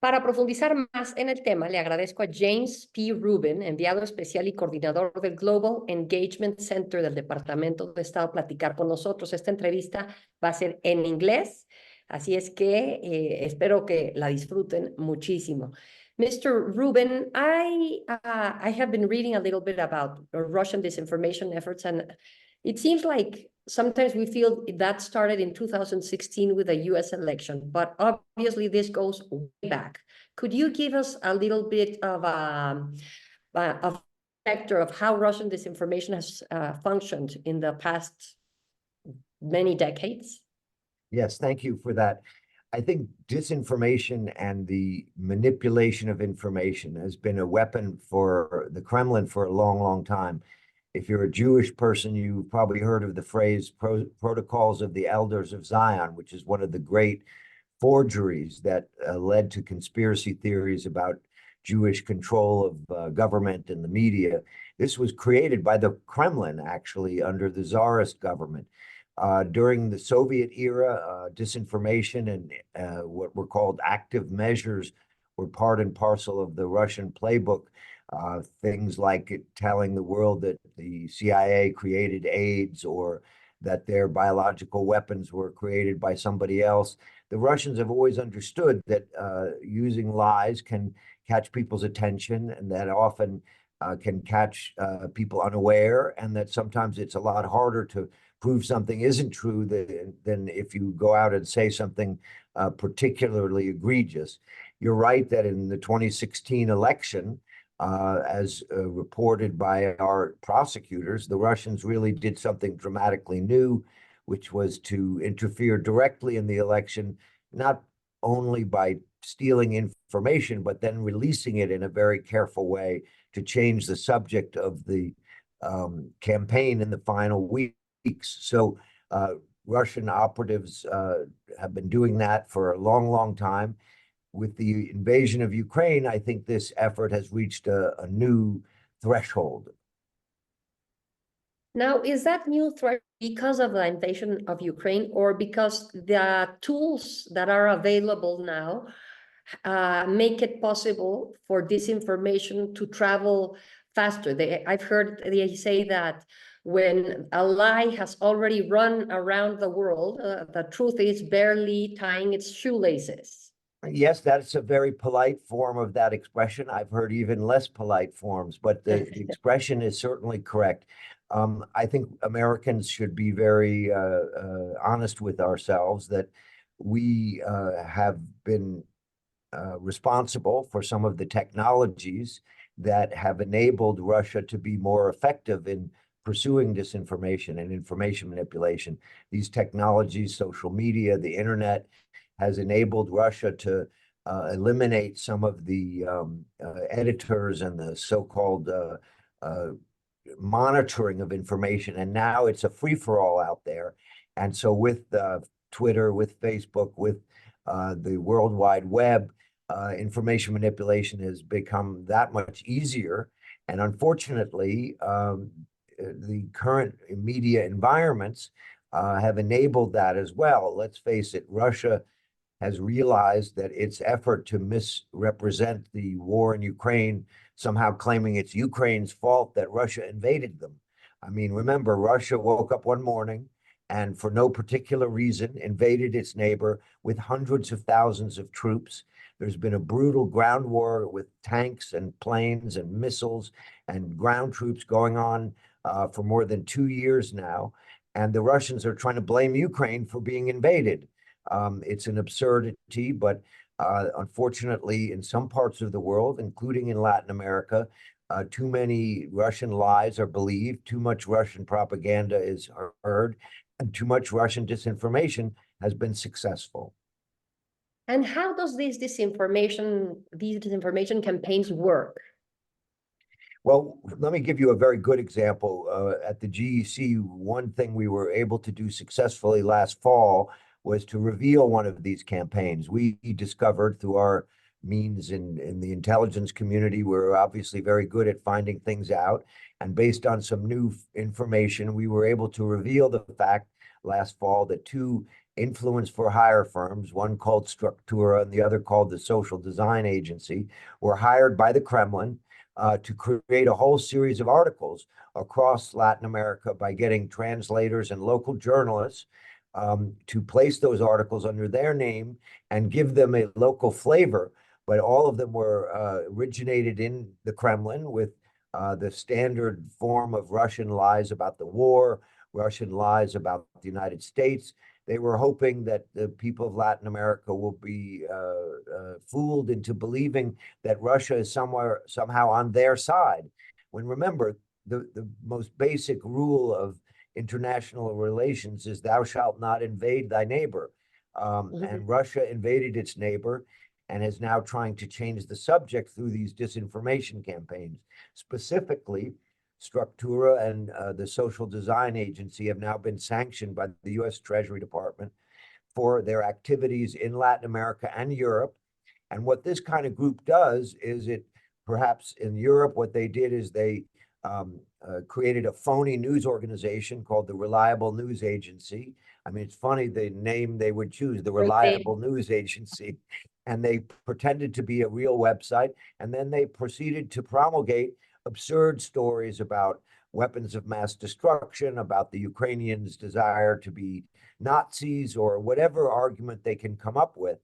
Para profundizar más en el tema, le agradezco a James P. Rubin, enviado especial y coordinador del Global Engagement Center del Departamento de Estado, platicar con nosotros. Esta entrevista va a ser en inglés, así es que espero que la disfruten muchísimo. Mr. Rubin, I have been reading a little bit about Russian disinformation efforts, and it seems like sometimes we feel that started in 2016 with the US election, but obviously this goes way back. Could you give us a little bit of a factor of how Russian disinformation has functioned in the past many decades? Yes, thank you for that. I think disinformation and the manipulation of information has been a weapon for the Kremlin for a long, long time. If you're a Jewish person, you've probably heard of the phrase Protocols of the Elders of Zion, which is one of the great forgeries that led to conspiracy theories about Jewish control of government and the media. This was created by the Kremlin, actually, under the Tsarist government. During the Soviet era, disinformation and what were called active measures were part and parcel of the Russian playbook. Things like telling the world that the CIA created AIDS or that their biological weapons were created by somebody else. The Russians have always understood that using lies can catch people's attention, and that often can catch people unaware, and that sometimes it's a lot harder to prove something isn't true than if you go out and say something particularly egregious. You're right that in the 2016 election, as reported by our prosecutors, the Russians really did something dramatically new, which was to interfere directly in the election, not only by stealing information, but then releasing it in a very careful way to change the subject of the campaign in the final weeks. So Russian operatives have been doing that for a long, long time. With the invasion of Ukraine, I think this effort has reached a new threshold. Now, is that new threat because of the invasion of Ukraine, or because the tools that are available now make it possible for disinformation to travel faster? I've heard they say that when a lie has already run around the world, the truth is barely tying its shoelaces. Yes, that's a very polite form of that expression. I've heard even less polite forms, but the expression is certainly correct. I think Americans should be very honest with ourselves that we have been responsible for some of the technologies that have enabled Russia to be more effective in pursuing disinformation and information manipulation. These technologies, social media, the internet, has enabled Russia to eliminate some of the editors and the so-called monitoring of information. And now it's a free-for-all out there. And so with Twitter, with Facebook, with the World Wide Web, information manipulation has become that much easier. And unfortunately, the current media environments have enabled that as well. Let's face it, Russia has realized that its effort to misrepresent the war in Ukraine, somehow claiming it's Ukraine's fault that Russia invaded them. I mean, remember, Russia woke up one morning and for no particular reason invaded its neighbor with hundreds of thousands of troops. There's been a brutal ground war with tanks and planes and missiles and ground troops going on for more than 2 years now. And the Russians are trying to blame Ukraine for being invaded. It's an absurdity, but unfortunately, in some parts of the world, including in Latin America, too many Russian lies are believed, too much Russian propaganda is heard, and too much Russian disinformation has been successful. And how does these disinformation campaigns work? Well, let me give you a very good example. At the GEC, one thing we were able to do successfully last fall was to reveal one of these campaigns. We discovered through our means in the intelligence community, we're obviously very good at finding things out. And based on some new information, we were able to reveal the fact last fall that two influence for hire firms, one called Structura and the other called the Social Design Agency, were hired by the Kremlin to create a whole series of articles across Latin America by getting translators and local journalists to place those articles under their name and give them a local flavor. But all of them were originated in the Kremlin with the standard form of Russian lies about the war, Russian lies about the United States. They were hoping that the people of Latin America will be fooled into believing that Russia is somehow on their side. When remember, the most basic rule of international relations is thou shalt not invade thy neighbor. And Russia invaded its neighbor and is now trying to change the subject through these disinformation campaigns. Specifically, Structura and the Social Design Agency have now been sanctioned by the US Treasury Department for their activities in Latin America and Europe. And what this kind of group does is perhaps in Europe, what they did is they created a phony news organization called the Reliable News Agency. I mean, it's funny the name they would choose, the Reliable News Agency. And they pretended to be a real website. And then they proceeded to promulgate absurd stories about weapons of mass destruction, about the Ukrainians' desire to be Nazis, or whatever argument they can come up with.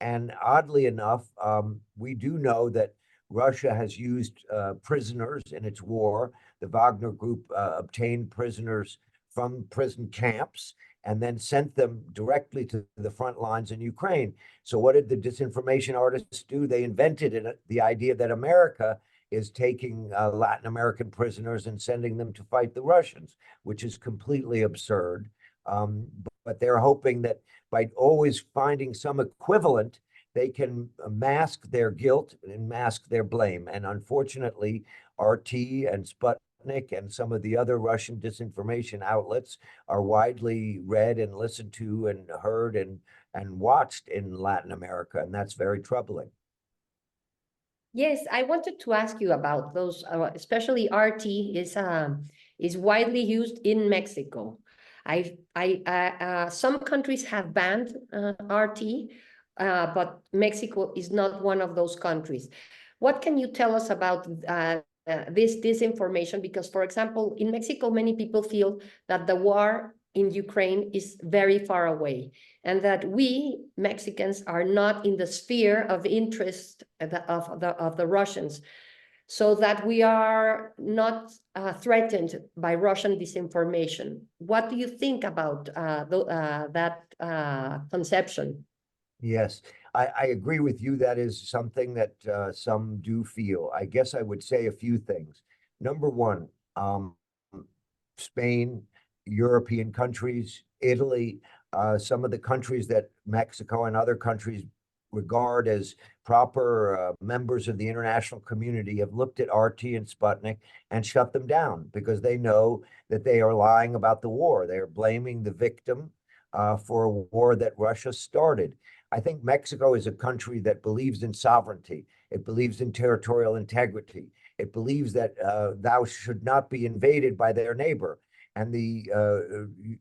And oddly enough, we do know that Russia has used prisoners in its war. The Wagner Group obtained prisoners from prison camps and then sent them directly to the front lines in Ukraine. So what did the disinformation artists do? They invented the idea that America is taking Latin American prisoners and sending them to fight the Russians, which is completely absurd. But they're hoping that by always finding some equivalent, they can mask their guilt and mask their blame. And unfortunately, RT and Sputnik and some of the other Russian disinformation outlets are widely read and listened to and heard and watched in Latin America. And that's very troubling. Yes, I wanted to ask you about those, especially RT is widely used in Mexico. Some countries have banned RT, but Mexico is not one of those countries. What can you tell us about this disinformation? Because, for example, in Mexico, many people feel that the war in Ukraine is very far away, and that we Mexicans are not in the sphere of interest of the Russians, so that we are not threatened by Russian disinformation. What do you think about that conception? Yes, I agree with you. That is something that some do feel. I guess I would say a few things. Number one, Spain, European countries, Italy, some of the countries that Mexico and other countries regard as proper members of the international community have looked at RT and Sputnik and shut them down because they know that they are lying about the war. They are blaming the victim for a war that Russia started. I think Mexico is a country that believes in sovereignty. It believes in territorial integrity. It believes that thou should not be invaded by their neighbor. And the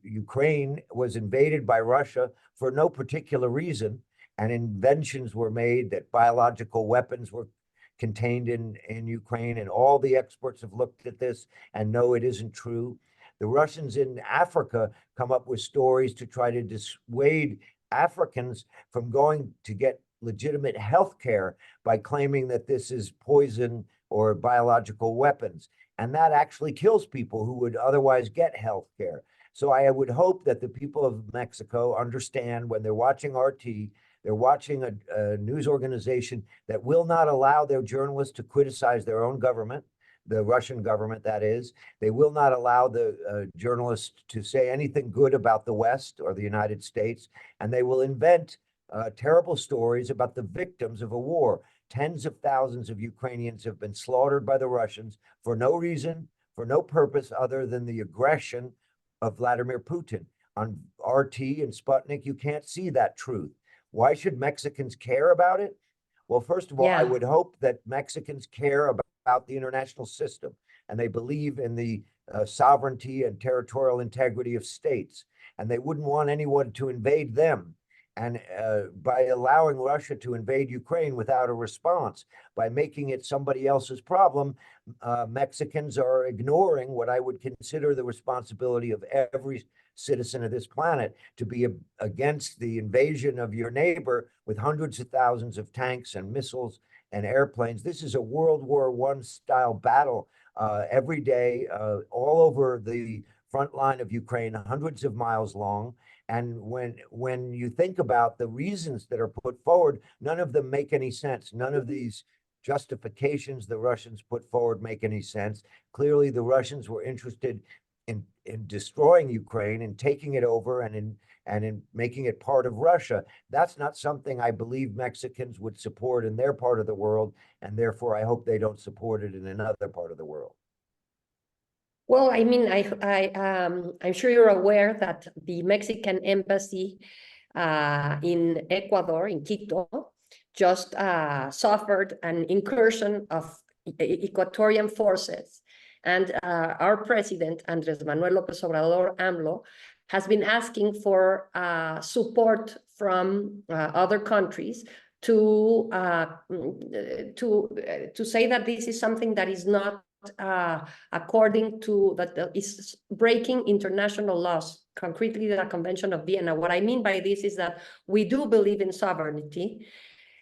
Ukraine was invaded by Russia for no particular reason. And inventions were made that biological weapons were contained in Ukraine. And all the experts have looked at this and know it isn't true. The Russians in Africa come up with stories to try to dissuade Africans from going to get legitimate health care by claiming that this is poison or biological weapons. And that actually kills people who would otherwise get health care. So I would hope that the people of Mexico understand when they're watching RT, they're watching a news organization that will not allow their journalists to criticize their own government, the Russian government, that is. They will not allow the journalists to say anything good about the West or the United States, and they will invent terrible stories about the victims of a war. Tens of thousands of Ukrainians have been slaughtered by the Russians for no reason, for no purpose other than the aggression of Vladimir Putin. On RT and Sputnik, you can't see that truth. Why should Mexicans care about it? Well, first of all, I would hope that Mexicans care about the international system and they believe in the sovereignty and territorial integrity of states. and they wouldn't want anyone to invade them. And by allowing Russia to invade Ukraine without a response, by making it somebody else's problem, Mexicans are ignoring what I would consider the responsibility of every citizen of this planet to be against the invasion of your neighbor with hundreds of thousands of tanks and missiles and airplanes. This is a World War I style battle every day, all over the front line of Ukraine, hundreds of miles long. And when you think about the reasons that are put forward, none of them make any sense. None of these justifications the Russians put forward make any sense. Clearly, the Russians were interested in destroying Ukraine and taking it over and in making it part of Russia. That's not something I believe Mexicans would support in their part of the world, and therefore I hope they don't support it in another part of the world. Well, I mean, I'm sure you're aware that the Mexican embassy in Ecuador, in Quito, just suffered an incursion of Ecuadorian forces. And our president, Andrés Manuel López Obrador, AMLO, has been asking for support from other countries to say that this is something that is not according to that is breaking international laws, concretely the Convention of Vienna. What I mean by this is that we do believe in sovereignty,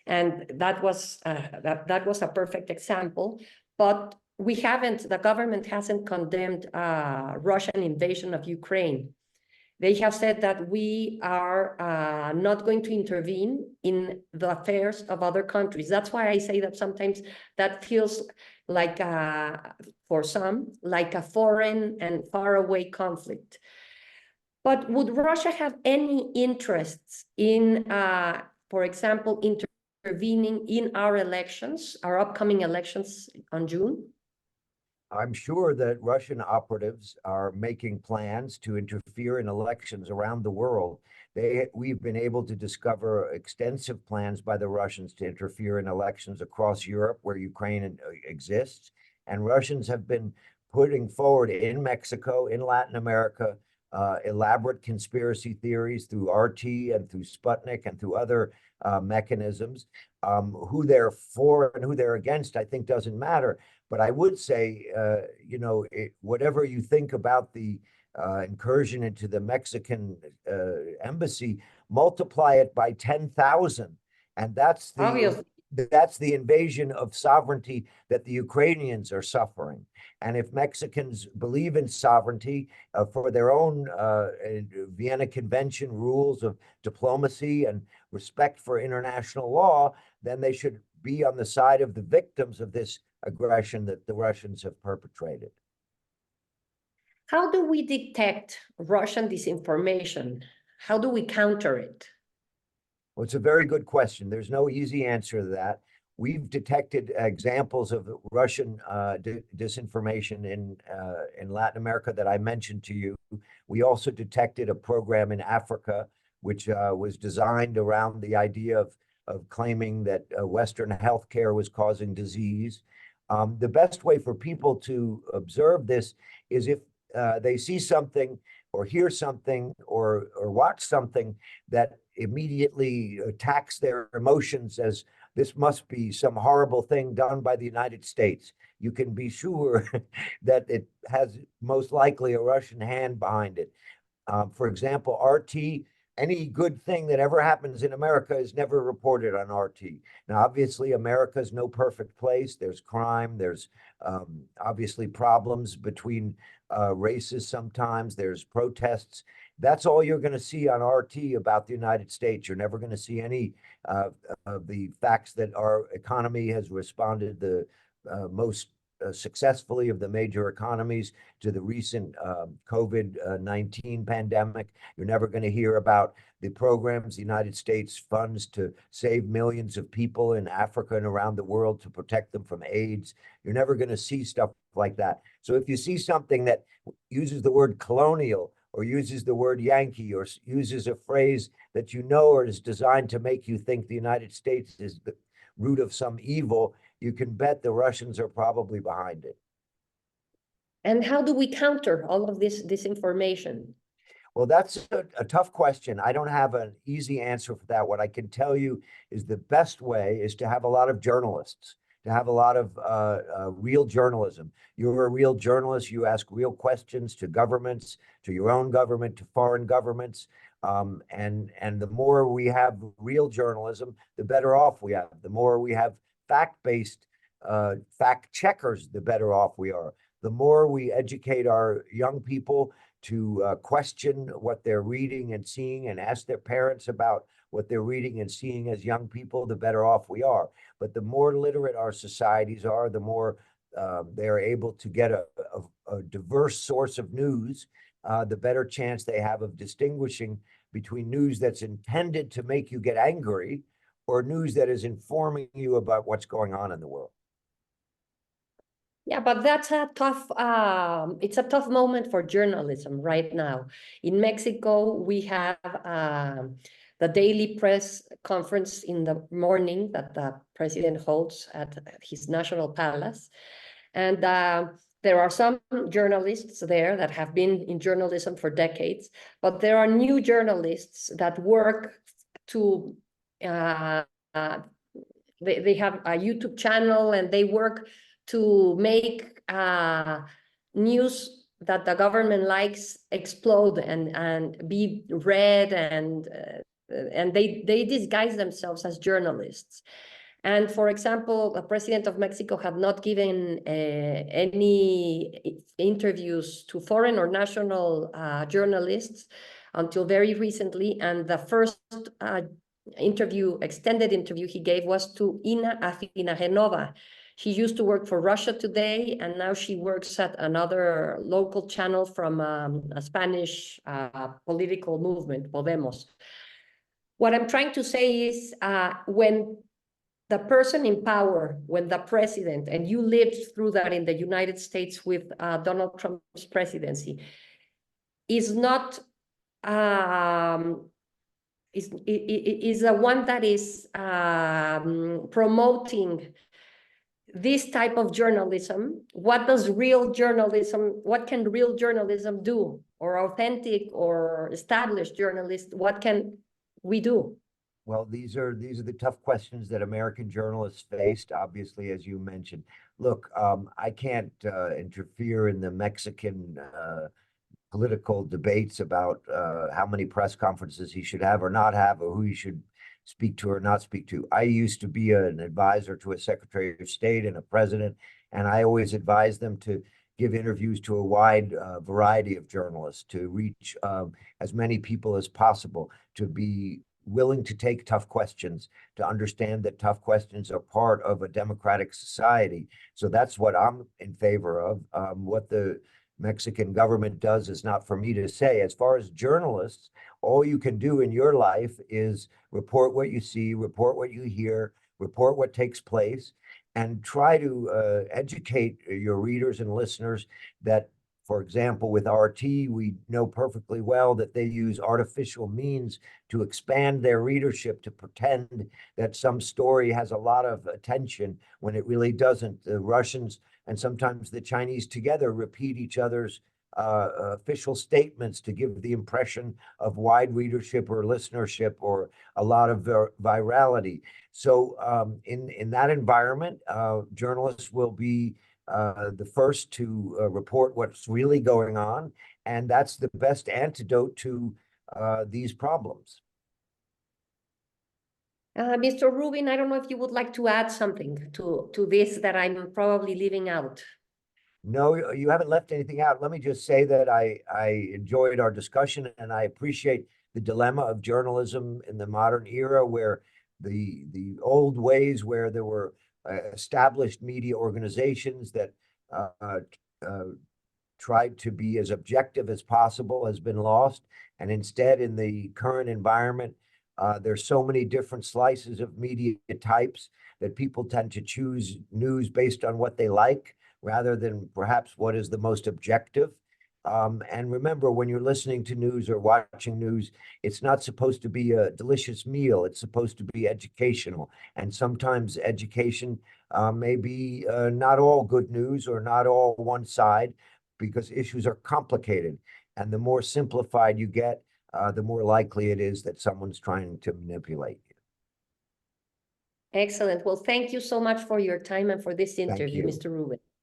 and that was a perfect example. But we haven't. The government hasn't condemned Russian invasion of Ukraine. They have said that we are not going to intervene in the affairs of other countries. That's why I say that sometimes that feels like, for some, like a foreign and faraway conflict. But would Russia have any interests in, for example, intervening in our elections, our upcoming elections on June? I'm sure that Russian operatives are making plans to interfere in elections around the world. We've been able to discover extensive plans by the Russians to interfere in elections across Europe where Ukraine exists. And Russians have been putting forward in Mexico, in Latin America, elaborate conspiracy theories through RT and through Sputnik and through other mechanisms. Who they're for and who they're against, I think, doesn't matter. But I would say, whatever you think about the incursion into the Mexican embassy, multiply it by 10,000, and that's the invasion of sovereignty that the Ukrainians are suffering. And if Mexicans believe in sovereignty for their own Vienna Convention rules of diplomacy and respect for international law, then they should be on the side of the victims of this aggression that the Russians have perpetrated. How do we detect Russian disinformation? How do we counter it? Well, it's a very good question. There's no easy answer to that. We've detected examples of Russian disinformation in Latin America that I mentioned to you. We also detected a program in Africa, which was designed around the idea of claiming that Western healthcare was causing disease. The best way for people to observe this is if they see something or hear something or watch something that immediately attacks their emotions as this must be some horrible thing done by the United States. You can be sure that it has most likely a Russian hand behind it. For example, RT, any good thing that ever happens in America is never reported on RT. Now, obviously, America is no perfect place. There's crime. There's obviously problems between races sometimes. There's protests. That's all you're going to see on RT about the United States. You're never going to see any of the facts that our economy has responded the most successfully of the major economies to the recent COVID-19 pandemic. You're never going to hear about the programs the United States funds to save millions of people in Africa and around the world to protect them from AIDS. You're never going to see stuff like that. So if you see something that uses the word colonial or uses the word Yankee or uses a phrase that you know or is designed to make you think the United States is the root of some evil, you can bet the Russians are probably behind it. And how do we counter all of this disinformation? Well, that's a tough question. I don't have an easy answer for that. What I can tell you is the best way is to have a lot of journalists, to have a lot of real journalism. You're a real journalist. You ask real questions to governments, to your own government, to foreign governments. And the more we have real journalism, the better off we have. The more we have fact-based fact checkers, the better off we are. The more we educate our young people to question what they're reading and seeing and ask their parents about what they're reading and seeing as young people, the better off we are. But the more literate our societies are, the more they're able to get a diverse source of news, the better chance they have of distinguishing between news that's intended to make you get angry or news that is informing you about what's going on in the world. Yeah, but that's a tough, it's a tough moment for journalism right now. In Mexico, we have the daily press conference in the morning that the president holds at his national palace. And there are some journalists there that have been in journalism for decades, but there are new journalists that work to, they have a YouTube channel and they work to make news that the government likes explode and be read, and they disguise themselves as journalists. And for example, the president of Mexico had not given any interviews to foreign or national journalists until very recently. And the first extended interview he gave was to Ina Afinagenova. She used to work for Russia Today, and now she works at another local channel from a Spanish political movement, Podemos. What I'm trying to say is when the person in power, when the president, and you lived through that in the United States with Donald Trump's presidency, is not is the one that is promoting this type of journalism. What can real journalism do? Or authentic or established journalists, what can we do? Well, these are the tough questions that American journalists faced, obviously, as you mentioned. Look, I can't interfere in the Mexican political debates about how many press conferences he should have or not have, or who he should speak to or not speak to. I used to be an advisor to a Secretary of State and a president, and I always advised them to give interviews to a wide variety of journalists, to reach as many people as possible, to be willing to take tough questions, to understand that tough questions are part of a democratic society. So that's what I'm in favor of. What the Mexican government does is not for me to say. As far as journalists, all you can do in your life is report what you see, report what you hear, report what takes place, and try to educate your readers and listeners that, for example, with RT, we know perfectly well that they use artificial means to expand their readership, to pretend that some story has a lot of attention when it really doesn't. The Russians and sometimes the Chinese together repeat each other's official statements to give the impression of wide readership or listenership or a lot of virality. So in that environment, journalists will be the first to report what's really going on, and that's the best antidote to these problems. Mr. Rubin, I don't know if you would like to add something to this that I'm probably leaving out. No, you haven't left anything out. Let me just say that I enjoyed our discussion, and I appreciate the dilemma of journalism in the modern era, where the old ways where there were established media organizations that tried to be as objective as possible has been lost. And instead, in the current environment, there's so many different slices of media types that people tend to choose news based on what they like, rather than perhaps what is the most objective. And remember, when you're listening to news or watching news, it's not supposed to be a delicious meal. It's supposed to be educational. And sometimes education may be not all good news or not all one side, because issues are complicated. And the more simplified you get, the more likely it is that someone's trying to manipulate you. Excellent. Well, thank you so much for your time and for this interview, you. Mr. Rubin.